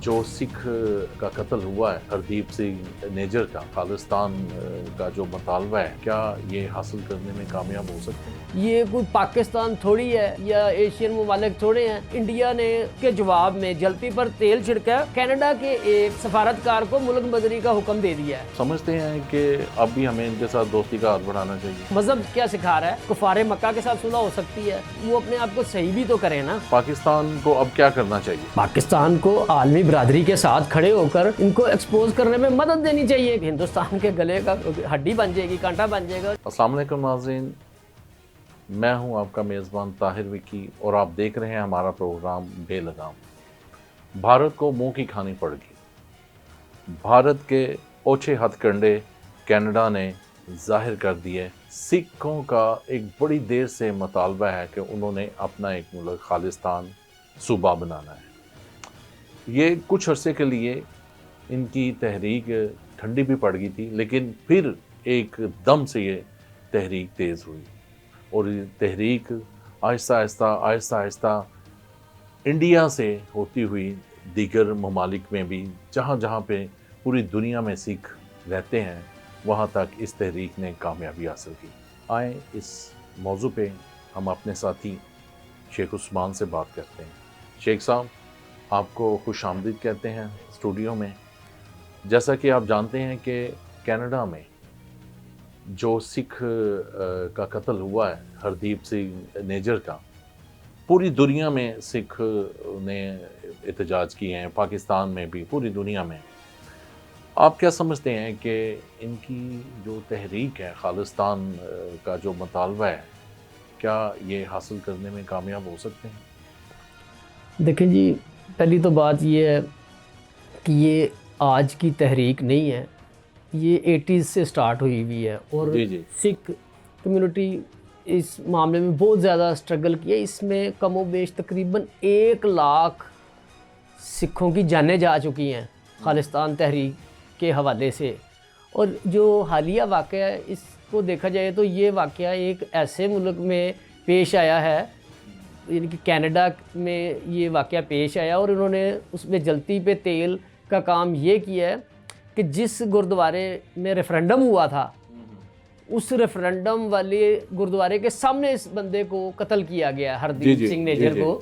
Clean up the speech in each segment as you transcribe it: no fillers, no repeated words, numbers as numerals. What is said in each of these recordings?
जो सिख का कत्ल हुआ है हरदीप सिंह नेजर का, खालिस्तान का जो मुतालबा है, क्या ये हासिल करने में कामयाब हो सकते हैं? ये कोई पाकिस्तान थोड़ी है या एशियन ममालिक थोड़े हैं। इंडिया ने के जवाब में जलती पर तेल छिड़का कनाडा के एक सफारतकार को मुल्क बदरी का हुक्म दे दिया है। समझते हैं कि अब भी हमें इनके साथ दोस्ती का हाथ बढ़ाना चाहिए। मजहब क्या सिखा रहा है? कुफारे मक्का के साथ सुलह हो सकती है, वो अपने आप को सही भी तो करे ना। पाकिस्तान को अब क्या करना चाहिए? पाकिस्तान को आलमी बरादरी के साथ खड़े होकर इनको एक्सपोज करने में मदद देनी चाहिए। हिंदुस्तान के गले का हड्डी बन जाएगी, कांटा बन जाएगा। अस्सलाम वालेकुम नाज़रीन, मैं हूं आपका मेज़बान ताहिर विकी और आप देख रहे हैं हमारा प्रोग्राम बेलगाम। भारत को मुंह की खानी पड़ेगी। भारत के ओछे हथकंडे कनाडा ने जाहिर कर दिए। सिखों का एक बड़ी देर से मुतालबा है कि उन्होंने अपना एक मुल्क खालिस्तान सूबा बनाना है। ये कुछ अरसे के लिए इनकी तहरीक ठंडी भी पड़ गई थी, लेकिन फिर एक दम से ये तहरीक तेज़ हुई और ये तहरीक आहिस्ता आहिस्ता इंडिया से होती हुई दीगर ममालिक में भी, जहाँ जहाँ पे पूरी दुनिया में सिख रहते हैं, वहाँ तक इस तहरीक ने कामयाबी हासिल की। आए इस मौजू पे हम अपने साथी शेख उस्मान से बात करते हैं। शेख साहब, आपको खुश आमदीद कहते हैं स्टूडियो में। जैसा कि आप जानते हैं कि कनाडा में जो सिख का कत्ल हुआ है हरदीप सिंह नेजर का, पूरी दुनिया में सिख ने एहतजाज किए हैं, पाकिस्तान में भी, पूरी दुनिया में। आप क्या समझते हैं कि इनकी जो तहरीक है, खालिस्तान का जो मुतालबा है, क्या ये हासिल करने में कामयाब हो सकते हैं? देखिए जी, पहली तो बात ये है कि ये आज की तहरीक नहीं है, ये 80s से स्टार्ट हुई हुई है और जी। सिख कम्युनिटी इस मामले में बहुत ज़्यादा स्ट्रगल किया। इसमें कमोबेश तकरीबन 1 लाख सिखों की जानें जा चुकी हैं खालिस्तान तहरीक के हवाले से। और जो हालिया वाक़या है, इसको देखा जाए तो ये वाक़या एक ऐसे मुल्क में पेश आया है, यानी कि कनाडा में ये वाक़या पेश आया और इन्होंने उसमें जलती पे तेल का काम ये किया है कि जिस गुरुद्वारे में रेफरेंडम हुआ था, उस रेफरेंडम वाले गुरुद्वारे के सामने इस बंदे को कत्ल किया गया, हरदीप सिंह नेजर को।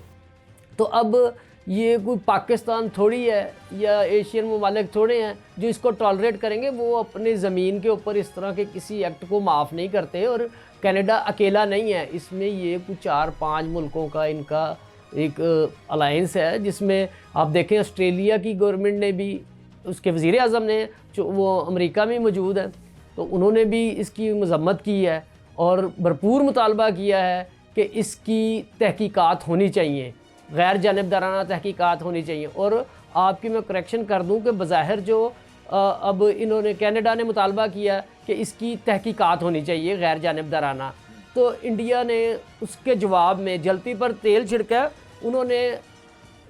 तो अब ये कोई पाकिस्तान थोड़ी है या एशियन ममालिक थोड़े हैं जो इसको टॉलरेट करेंगे। वो अपनी ज़मीन के ऊपर इस तरह के किसी एक्ट को माफ़ नहीं करते। और कनाडा अकेला नहीं है इसमें, ये कुछ 4-5 मुल्कों का इनका एक अलायंस है, जिसमें आप देखें ऑस्ट्रेलिया की गवर्नमेंट ने भी, उसके वज़ीर आज़म ने, जो वो अमेरिका में मौजूद है, तो उन्होंने भी इसकी मज़म्मत की है और भरपूर मुतालबा किया है कि इसकी तहकीकात होनी चाहिए, गैर जानिबदाराना तहकीकात होनी चाहिए। और आपकी मैं करेक्शन कर दूं कि बज़ाहिर जो अब इन्होंने कनाडा ने मुतालबा किया कि इसकी तहकीकात होनी चाहिए गैर जानिबदाराना, तो इंडिया ने उसके जवाब में जलती पर तेल छिड़का। उन्होंने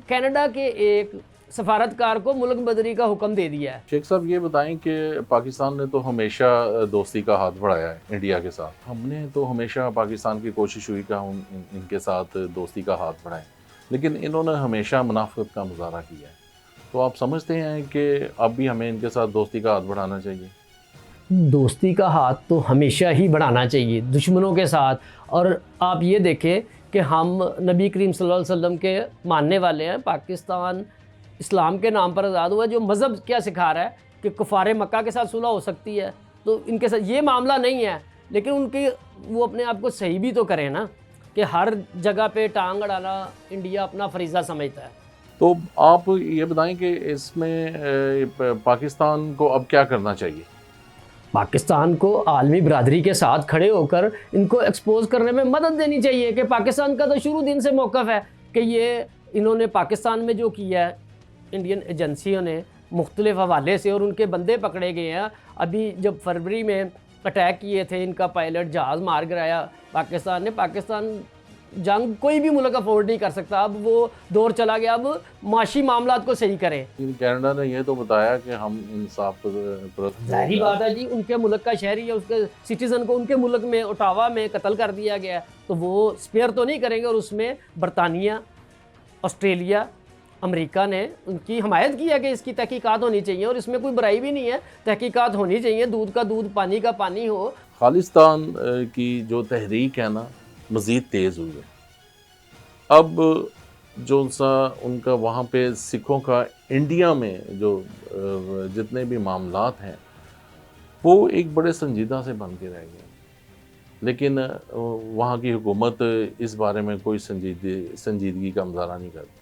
कनाडा के एक सफारतकार को मुल्क बदरी का हुक्म दे दिया है। शेख साहब, ये बताएं कि पाकिस्तान ने तो हमेशा दोस्ती का हाथ बढ़ाया है इंडिया के साथ। हमने तो हमेशा, पाकिस्तान की कोशिश हुई कि इनके साथ दोस्ती का हाथ बढ़ाएं, लेकिन इन्होंने हमेशा मुनाफिकत का मुजाहरा किया है। तो आप समझते हैं कि अब भी हमें इनके साथ दोस्ती का हाथ बढ़ाना चाहिए? दोस्ती का हाथ तो हमेशा ही बढ़ाना चाहिए दुश्मनों के साथ। और आप ये देखें कि हम नबी करीम सल्लल्लाहु अलैहि वसल्लम के मानने वाले हैं। पाकिस्तान इस्लाम के नाम पर आज़ाद हुआ। जो मज़हब क्या सिखा रहा है कि कुफारे मक्का के साथ सुलह हो सकती है, तो इनके साथ ये मामला नहीं है। लेकिन उनकी, वो अपने आप को सही भी तो करें ना, कि हर जगह पे टांग अड़ाना इंडिया अपना फरीज़ा समझता है। तो आप ये बताएं कि इसमें पाकिस्तान को अब क्या करना चाहिए? पाकिस्तान को आलमी बरादरी के साथ खड़े होकर इनको एक्सपोज करने में मदद देनी चाहिए। कि पाकिस्तान का तो शुरू दिन से मौक़िफ़ है कि ये इन्होंने पाकिस्तान में जो किया है, इंडियन एजेंसियों ने मुख्तलिफ हवाले से, और उनके बंदे पकड़े गए हैं। अभी जब फरवरी में अटैक किए थे, इनका पायलट जहाज़ मार गिराया पाकिस्तान ने। पाकिस्तान जंग कोई भी मुल्क अफोर्ड नहीं कर सकता। अब वो दौर चला गया, अब माशी मामलात को सही करें। कनाडा ने यह तो बताया कि हम इंसाफ पर, जाहिर बात है जी, उनके मुल्क का शहरी है, उसके सिटीज़न को उनके मुल्क में ओटावा में कत्ल कर दिया गया, तो वो स्पेयर तो नहीं करेंगे। और उसमें बरतानिया, ऑस्ट्रेलिया अमेरिका ने उनकी हमायत की है कि इसकी तहकीकात होनी चाहिए और इसमें कोई बुराई भी नहीं है, तहकीकात होनी चाहिए, दूध का दूध पानी का पानी हो। खालिस्तान की जो तहरीक है ना मज़ीद तेज़ हुई है। अब जो सा उनका वहाँ पे सिखों का इंडिया में जो जितने भी मामलात हैं वो एक बड़े संजीदा से बन के रह गए, लेकिन वहाँ की हुकूमत इस बारे में कोई संजीदगी का मुजाहरा नहीं करती।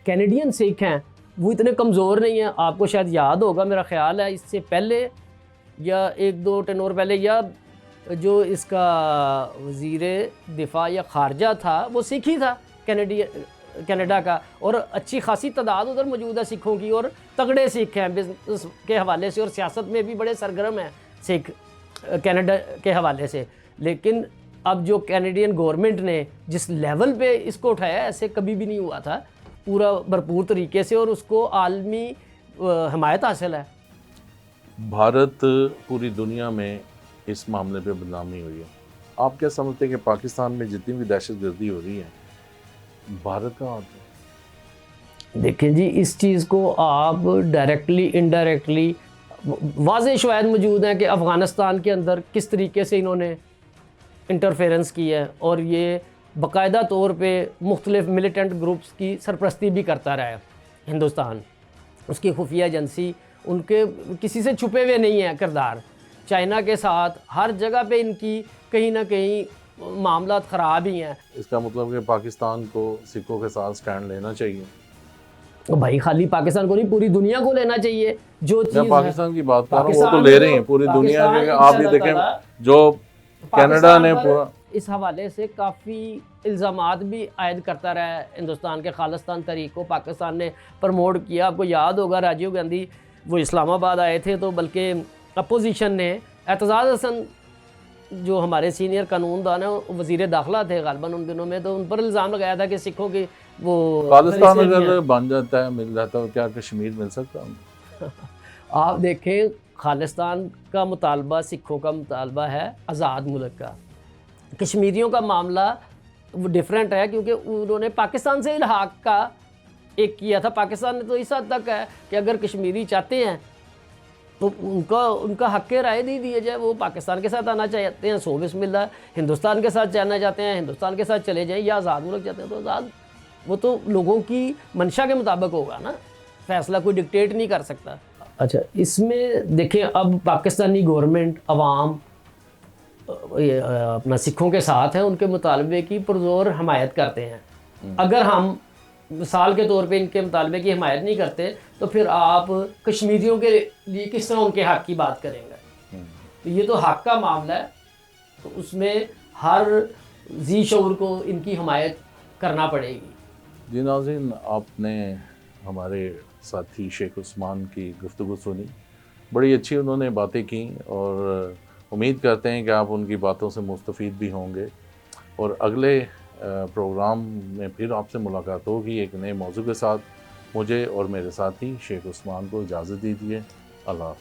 कैनेडियन सिख हैं वो इतने कमज़ोर नहीं हैं। आपको शायद याद होगा, मेरा ख्याल है इससे पहले या एक दो टेनोर पहले, या जो इसका वज़ीर दिफा या खारजा था वो सिख ही था कनाडा का, और अच्छी खासी तादाद उधर मौजूद है सिखों की, और तगड़े सिख हैं बिजनेस के हवाले से और सियासत में भी बड़े सरगर्म हैं सिख कनाडा के हवाले से। लेकिन अब जो कैनेडियन गवर्नमेंट ने जिस लेवल पे इसको उठाया ऐसे कभी भी नहीं हुआ था, पूरा भरपूर तरीके से, और उसको आलमी हमायत हासिल है। भारत पूरी दुनिया में इस मामले पे बदनामी हुई है। आप क्या समझते हैं कि पाकिस्तान में जितनी भी दहशतगर्दी हो रही है भारत का हाथ है? देखें जी, इस चीज़ को आप डायरेक्टली इनडायरेक्टली वाज़ेह शवाहिद मौजूद हैं कि अफ़गानिस्तान के अंदर किस तरीके से इन्होंने इंटरफेरेंस की है, और ये बाकायदा तौर पे मुख्तलिफ मिलिटेंट ग्रुप्स की सरपरस्ती भी करता रहा है हिंदुस्तान। उसकी खुफिया एजेंसी, उनके किसी से छुपे हुए नहीं हैं किरदार। चाइना के साथ हर जगह पे इनकी कहीं ना कहीं मामला ख़राब ही हैं। इसका मतलब कि पाकिस्तान को सिखों के साथ स्टैंड लेना चाहिए। तो भाई खाली पाकिस्तान को नहीं, पूरी दुनिया को लेना चाहिए। जो मैं चीज़ पाकिस्तान की बात कर रहा हूँ, वो तो पाकिस्तान ले रहे हैं पूरी दुनिया के। आप ये देखें जो कनाडा ने पूरा इस हवाले से काफ़ी इल्ज़ामात भी आयद करता रहा है हिंदुस्तान के खालिस्तान तहरीक को। पाकिस्तान ने प्रमोट किया। आपको याद होगा राजीव गांधी वो इस्लामाबाद आए थे तो बल्कि अपोजिशन ने एतजाज़ हसन जो हमारे सीनियर कानूनदान है वज़ीर दाखिला थे गालिबन उन दिनों में, तो उन पर इल्ज़ाम लगाया था कि सिखों की वो खालिस्तान अगर बन जाता है, मिल जाता है, क्या कश्मीर मिल सकता है? आप देखें, खालिस्तान का मुतालबा सिखों का मुतालबा है आज़ाद मुल्क का। कश्मीरियों का मामला वो डिफरेंट है क्योंकि उन्होंने पाकिस्तान से इल्हाक का एक किया था। पाकिस्तान ने तो इस हद तक है कि अगर कश्मीरी चाहते हैं तो उनका हक़ राय दे दिया जाए। वो पाकिस्तान के साथ आना चाहते हैं सो बिस्मिल्लाह, हिंदुस्तान के साथ जाना चाहते हैं हिंदुस्तान के साथ चले जाएं, या आज़ाद मुल्क चाहते हैं तो आज़ाद। वो तो लोगों की मंशा के मुताबिक होगा ना, फ़ैसला कोई डिक्टेट नहीं कर सकता। अच्छा, इसमें देखें अब पाकिस्तानी गवर्नमेंट अवाम अपना सिखों के साथ है, उनके मुतालबे की पुरजोर हमायत करते हैं। अगर हम मिसाल के तौर पे इनके मुतालबे की हमायत नहीं करते तो फिर आप कश्मीरियों के लिए किस तरह उनके हक़ की बात करेंगे? तो ये तो हक़ का मामला है, तो उसमें हर जी शऊर को इनकी हमायत करना पड़ेगी। जी नाज़रीन, आपने हमारे साथी शेख उस्मान की गुफ्तगू सुनी, बड़ी अच्छी उन्होंने बातें की और उम्मीद करते हैं कि आप उनकी बातों से मुस्तफ़ीद भी होंगे। और अगले प्रोग्राम में फिर आपसे मुलाकात होगी एक नए मौजू के साथ। मुझे और मेरे साथी शेख उस्मान को इजाज़त दीजिए। अल्लाह हाफ़िज़।